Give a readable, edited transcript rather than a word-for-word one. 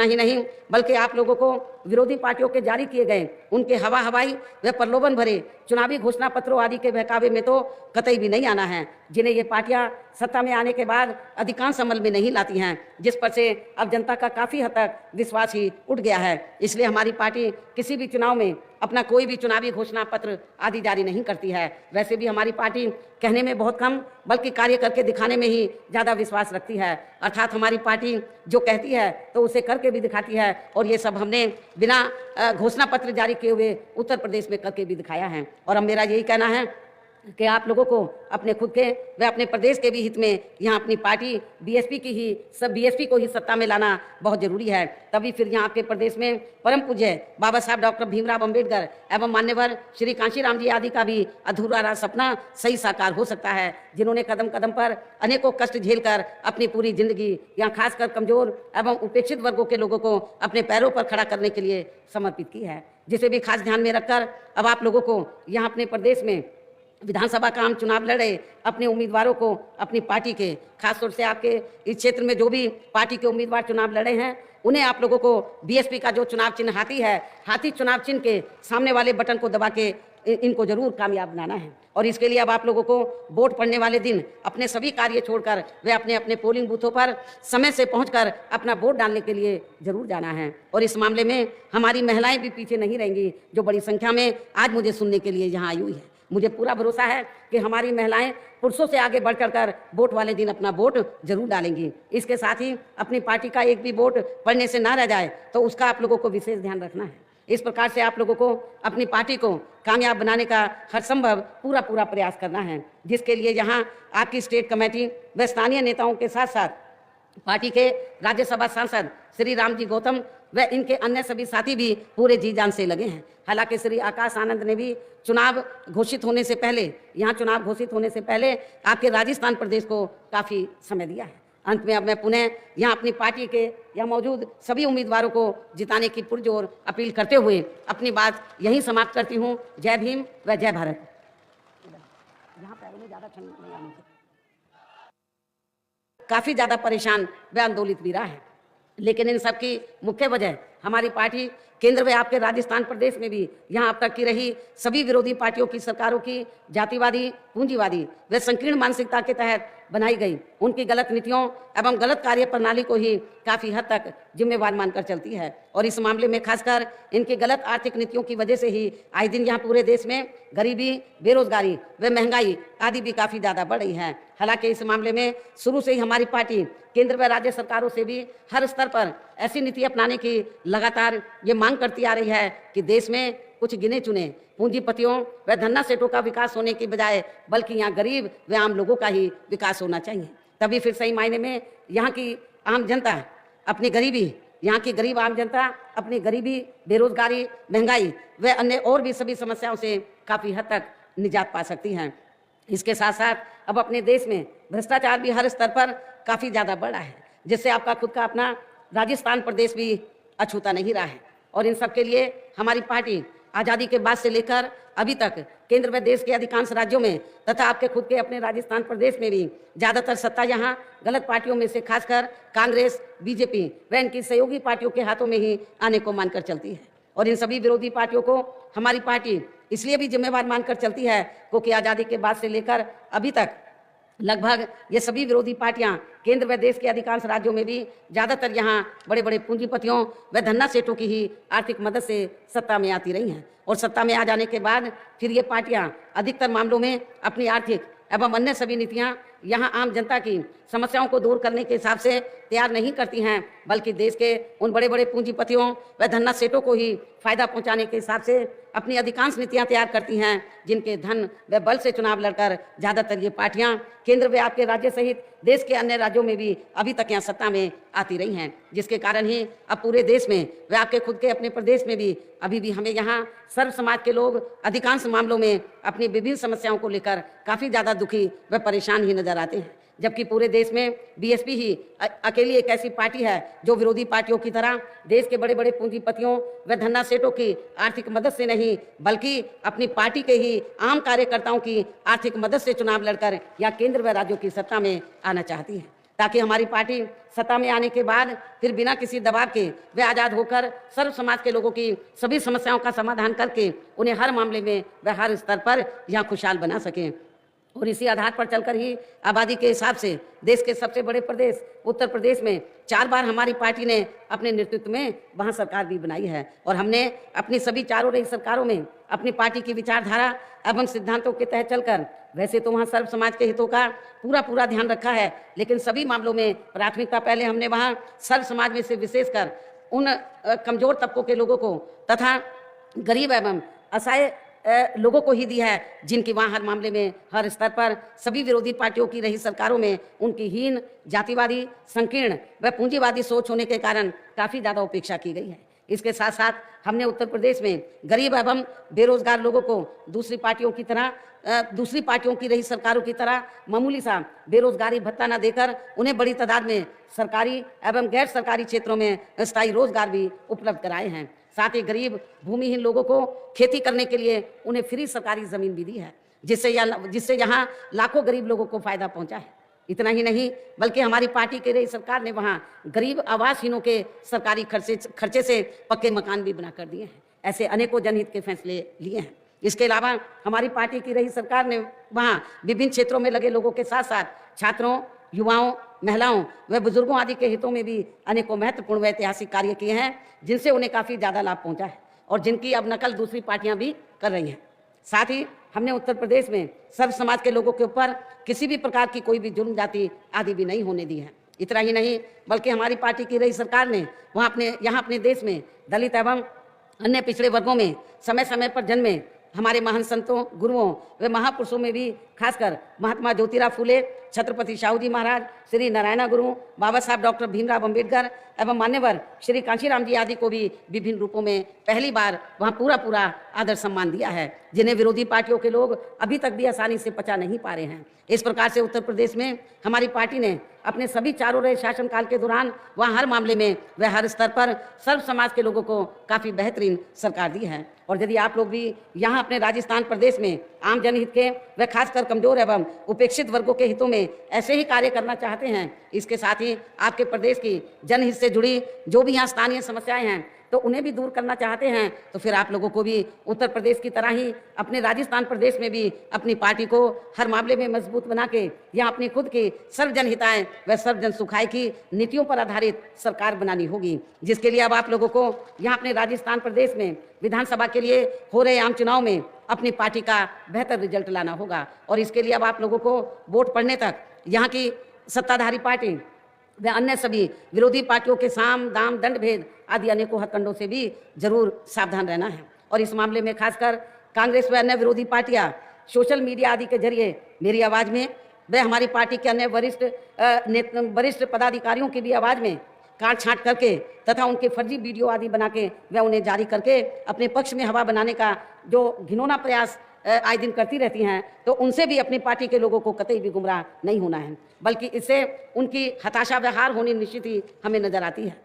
ही नहीं बल्कि आप लोगों को विरोधी पार्टियों के जारी किए गए उनके हवाई व प्रलोभन भरे चुनावी घोषणा पत्रों आदि के बहकावे में तो कतई भी नहीं आना है, जिन्हें ये पार्टियां सत्ता में आने के बाद अधिकांश अमल में नहीं लाती हैं, जिस पर से अब जनता का काफ़ी हद तक विश्वास ही उठ गया है। इसलिए हमारी पार्टी किसी भी चुनाव में अपना कोई भी चुनावी घोषणा पत्र आदि जारी नहीं करती है। वैसे भी हमारी पार्टी कहने में बहुत कम बल्कि कार्य करके दिखाने में ही ज़्यादा विश्वास रखती है। अर्थात हमारी पार्टी जो कहती है तो उसे करके भी दिखाती है, और ये सब हमने बिना घोषणा पत्र जारी किए हुए उत्तर प्रदेश में करके भी दिखाया है। और अब मेरा यही कहना है कि आप लोगों को अपने खुद के व अपने प्रदेश के भी हित में यहाँ अपनी पार्टी बीएसपी को ही सत्ता में लाना बहुत जरूरी है। तभी फिर यहाँ आपके प्रदेश में परम पूज्य बाबा साहब डॉक्टर भीमराव अंबेडकर एवं मान्यवर श्री कांशीराम जी आदि का भी अधूरा रहा सपना सही साकार हो सकता है, जिन्होंने कदम कदम पर अनेकों कष्ट झेलकर अपनी पूरी जिंदगी यहाँ खासकर कमजोर एवं उपेक्षित वर्गों के लोगों को अपने पैरों पर खड़ा करने के लिए समर्पित की है। जिसे भी खास ध्यान में रखकर अब आप लोगों को यहाँ अपने प्रदेश में विधानसभा का आम चुनाव लड़े अपने उम्मीदवारों को अपनी पार्टी के, खासतौर से आपके इस क्षेत्र में जो भी पार्टी के उम्मीदवार चुनाव लड़े हैं उन्हें आप लोगों को बीएसपी का जो चुनाव चिन्ह हाथी है, हाथी चुनाव चिन्ह के सामने वाले बटन को दबा के इनको जरूर कामयाब बनाना है। और इसके लिए अब आप लोगों को वोट पड़ने वाले दिन अपने सभी कार्य छोड़कर वे अपने अपने पोलिंग बूथों पर समय से पहुंचकर अपना वोट डालने के लिए जरूर जाना है। और इस मामले में हमारी महिलाएं भी पीछे नहीं रहेंगी, जो बड़ी संख्या में आज मुझे सुनने के लिए यहाँ आई हुई है। मुझे पूरा भरोसा है कि हमारी महिलाएं पुरुषों से आगे बढ़ कर वोट वाले दिन अपना वोट जरूर डालेंगी। इसके साथ ही अपनी पार्टी का एक भी वोट पड़ने से ना रह जाए तो उसका आप लोगों को विशेष ध्यान रखना है। इस प्रकार से आप लोगों को अपनी पार्टी को कामयाब बनाने का हर संभव पूरा प्रयास करना है, जिसके लिए यहाँ आपकी स्टेट कमेटी व स्थानीय नेताओं के साथ साथ पार्टी के राज्यसभा सांसद श्री रामजी गौतम व इनके अन्य सभी साथी भी पूरे जी जान से लगे हैं। हालांकि श्री आकाश आनंद ने भी चुनाव घोषित होने से पहले आपके राजस्थान प्रदेश को काफ़ी समय दिया है। अंत में अब मैं पुनः यहाँ अपनी पार्टी के यहाँ मौजूद सभी उम्मीदवारों को जिताने की पुरजोर अपील करते हुए अपनी बात यहीं समाप्त करती हूँ। जय भीम व जय भारत। यहाँ पैरों में ज़्यादा ठंड नहीं आनी चाहिए। काफ़ी ज़्यादा परेशान व आंदोलित भी रहा है, लेकिन इन सब की मुख्य वजह हमारी पार्टी केंद्र में आपके राजस्थान प्रदेश में भी यहाँ अब तक की रही सभी विरोधी पार्टियों की सरकारों की जातिवादी, पूंजीवादी व संकीर्ण मानसिकता के तहत बनाई गई उनकी गलत नीतियों एवं गलत कार्य प्रणाली को ही काफ़ी हद तक जिम्मेवार मानकर चलती है। और इस मामले में खासकर इनकी गलत आर्थिक नीतियों की वजह से ही आए दिन यहाँ पूरे देश में गरीबी, बेरोजगारी व महंगाई आदि भी काफ़ी ज़्यादा बढ़ रही है। हालांकि इस मामले में शुरू से ही हमारी पार्टी केंद्र व राज्य सरकारों से भी हर स्तर पर ऐसी नीति अपनाने की लगातार ये मांग करती आ रही है कि देश में कुछ गिने चुने पूंजीपतियों व धन्ना सेठों का विकास होने की बजाय बल्कि यहाँ गरीब व आम लोगों का ही विकास होना चाहिए। तभी फिर सही मायने में यहाँ की आम जनता अपनी गरीबी, यहाँ की गरीब आम जनता अपनी गरीबी, बेरोजगारी, महंगाई व अन्य और भी सभी समस्याओं से काफ़ी हद तक निजात पा सकती हैं। इसके साथ साथ अब अपने देश में भ्रष्टाचार भी हर स्तर पर काफ़ी ज़्यादा बढ़ा है, जिससे आपका खुद का अपना राजस्थान प्रदेश भी अछूता नहीं रहा है। और इन सब के लिए हमारी पार्टी आज़ादी के बाद से लेकर अभी तक केंद्र व देश के अधिकांश राज्यों में तथा आपके खुद के अपने राजस्थान प्रदेश में भी ज़्यादातर सत्ता यहाँ गलत पार्टियों में से खासकर कांग्रेस, बीजेपी व इनकी सहयोगी पार्टियों के हाथों में ही आने को मानकर चलती है। और इन सभी विरोधी पार्टियों को हमारी पार्टी इसलिए भी जिम्मेवार मानकर चलती है क्योंकि आज़ादी के बाद से लेकर अभी तक लगभग ये सभी विरोधी पार्टियां केंद्र व देश के अधिकांश राज्यों में भी ज़्यादातर यहाँ बड़े बड़े पूंजीपतियों व धन्ना सेठों की ही आर्थिक मदद से सत्ता में आती रही हैं। और सत्ता में आ जाने के बाद फिर ये पार्टियां अधिकतर मामलों में अपनी आर्थिक एवं अन्य सभी नीतियाँ यहाँ आम जनता की समस्याओं को दूर करने के हिसाब से तैयार नहीं करती हैं, बल्कि देश के उन बड़े बड़े पूंजीपतियों व धन्ना सेठों को ही फायदा पहुंचाने के हिसाब से अपनी अधिकांश नीतियां तैयार करती हैं, जिनके धन व बल से चुनाव लड़कर ज़्यादातर ये पार्टियां केंद्र व आपके राज्य सहित देश के अन्य राज्यों में भी अभी तक यहाँ सत्ता में आती रही हैं, जिसके कारण ही अब पूरे देश में व आपके खुद के अपने प्रदेश में भी अभी भी हमें यहाँ सर्व समाज के लोग अधिकांश मामलों में अपनी विभिन्न समस्याओं को लेकर काफ़ी ज़्यादा दुखी व परेशान ही नजर आते हैं। जबकि पूरे देश में बीएसपी ही अकेली एक ऐसी पार्टी है जो विरोधी पार्टियों की तरह देश के बड़े बड़े पूंजीपतियों व धन्ना सेठों की आर्थिक मदद से नहीं बल्कि अपनी पार्टी के ही आम कार्यकर्ताओं की आर्थिक मदद से चुनाव लड़कर या केंद्र व राज्यों की सत्ता में आना चाहती है। ताकि हमारी पार्टी सत्ता में आने के बाद फिर बिना किसी दबाव के वे आज़ाद होकर सर्व समाज के लोगों की सभी समस्याओं का समाधान करके उन्हें हर मामले में वे हर स्तर पर यहाँ खुशहाल बना सकें। और इसी आधार पर चलकर ही आबादी के हिसाब से देश के सबसे बड़े प्रदेश उत्तर प्रदेश में 4 बार हमारी पार्टी ने अपने नेतृत्व में वहाँ सरकार भी बनाई है। और हमने अपनी सभी चारों रही सरकारों में अपनी पार्टी की विचारधारा एवं सिद्धांतों के तहत चलकर वैसे तो वहाँ सर्व समाज के हितों का पूरा ध्यान रखा है, लेकिन सभी मामलों में प्राथमिकता पहले हमने वहाँ सर्व समाज में से विशेषकर उन कमजोर तबकों के लोगों को तथा गरीब एवं असहाय लोगों को ही दी है, जिनकी वहाँ हर मामले में हर स्तर पर सभी विरोधी पार्टियों की रही सरकारों में उनकी हीन, जातिवादी, संकीर्ण व पूंजीवादी सोच होने के कारण काफ़ी ज़्यादा उपेक्षा की गई है। इसके साथ साथ हमने उत्तर प्रदेश में गरीब एवं बेरोजगार लोगों को दूसरी पार्टियों की रही सरकारों की तरह मामूली सा बेरोजगारी भत्ता न देकर उन्हें बड़ी तादाद में सरकारी एवं गैर सरकारी क्षेत्रों में स्थायी रोजगार भी उपलब्ध कराए हैं। साथ ही गरीब भूमिहीन लोगों को खेती करने के लिए उन्हें फ्री सरकारी ज़मीन भी दी है, जिससे यहाँ लाखों गरीब लोगों को फायदा पहुँचा है। इतना ही नहीं बल्कि हमारी पार्टी के रही सरकार ने वहाँ गरीब आवासहीनों के सरकारी खर्चे से पक्के मकान भी बना कर दिए हैं। ऐसे अनेकों जनहित के फैसले लिए हैं। इसके अलावा हमारी पार्टी की रही सरकार ने वहाँ विभिन्न क्षेत्रों में लगे लोगों के साथ साथ छात्रों, युवाओं, महिलाओं व बुजुर्गों आदि के हितों में भी अनेकों महत्वपूर्ण व ऐतिहासिक कार्य किए हैं, जिनसे उन्हें काफ़ी ज़्यादा लाभ पहुंचा है और जिनकी अब नकल दूसरी पार्टियां भी कर रही हैं। साथ ही हमने उत्तर प्रदेश में सर्व समाज के लोगों के ऊपर किसी भी प्रकार की कोई भी जुर्म जाति आदि भी नहीं होने दी है। इतना ही नहीं बल्कि हमारी पार्टी की रही सरकार ने यहाँ अपने देश में दलित एवं अन्य पिछड़े वर्गों में समय समय पर जन्मे हमारे महान संतों, गुरुओं व महापुरुषों में भी खासकर महात्मा ज्योतिराव फूले, छत्रपति शाहू जी महाराज, श्री नारायण गुरु, बाबा साहब डॉक्टर भीमराव अंबेडकर एवं मान्यवर श्री कांशीराम जी आदि को भी विभिन्न रूपों में पहली बार वहाँ पूरा आदर सम्मान दिया है, जिन्हें विरोधी पार्टियों के लोग अभी तक भी आसानी से पचा नहीं पा रहे हैं। इस प्रकार से उत्तर प्रदेश में हमारी पार्टी ने अपने सभी चारों रहे शासनकाल के दौरान वहाँ हर मामले में व हर स्तर पर सर्व समाज के लोगों को काफ़ी बेहतरीन सरकार दी है। और यदि आप लोग भी यहाँ अपने राजस्थान प्रदेश में आम जनहित के व खासकर कमजोर एवं उपेक्षित वर्गों के हितों में ऐसे ही कार्य करना चाहते हैं, इसके साथ ही आपके प्रदेश की जनहित से जुड़ी जो भी यहाँ स्थानीय समस्याएं हैं तो उन्हें भी दूर करना चाहते हैं, तो फिर आप लोगों को भी उत्तर प्रदेश की तरह ही अपने राजस्थान प्रदेश में भी अपनी पार्टी को हर मामले में मजबूत बना के यहाँ अपनी खुद की सर्व जनहिताएं व सर्व जन सुखाय की नीतियों पर आधारित सरकार बनानी होगी, जिसके लिए अब आप लोगों को यहाँ अपने राजस्थान प्रदेश में विधानसभा के लिए हो रहे आम चुनाव में अपनी पार्टी का बेहतर रिजल्ट लाना होगा। और इसके लिए अब आप लोगों को वोट पड़ने तक यहाँ की सत्ताधारी पार्टी व अन्य सभी विरोधी पार्टियों के साम, दाम, दंड भेद आदि अनेकों हथकंडों से भी जरूर सावधान रहना है। और इस मामले में खासकर कांग्रेस व अन्य विरोधी पार्टियां सोशल मीडिया आदि के जरिए मेरी आवाज़ में व हमारी पार्टी के अन्य वरिष्ठ पदाधिकारियों की भी आवाज़ में काट छांट करके तथा उनके फर्जी वीडियो आदि बना के व उन्हें जारी करके अपने पक्ष में हवा बनाने का जो घिनौना प्रयास आए दिन करती रहती हैं, तो उनसे भी अपनी पार्टी के लोगों को कतई भी गुमराह नहीं होना है, बल्कि इससे उनकी हताशा व हार होनी निश्चित ही हमें नजर आती है।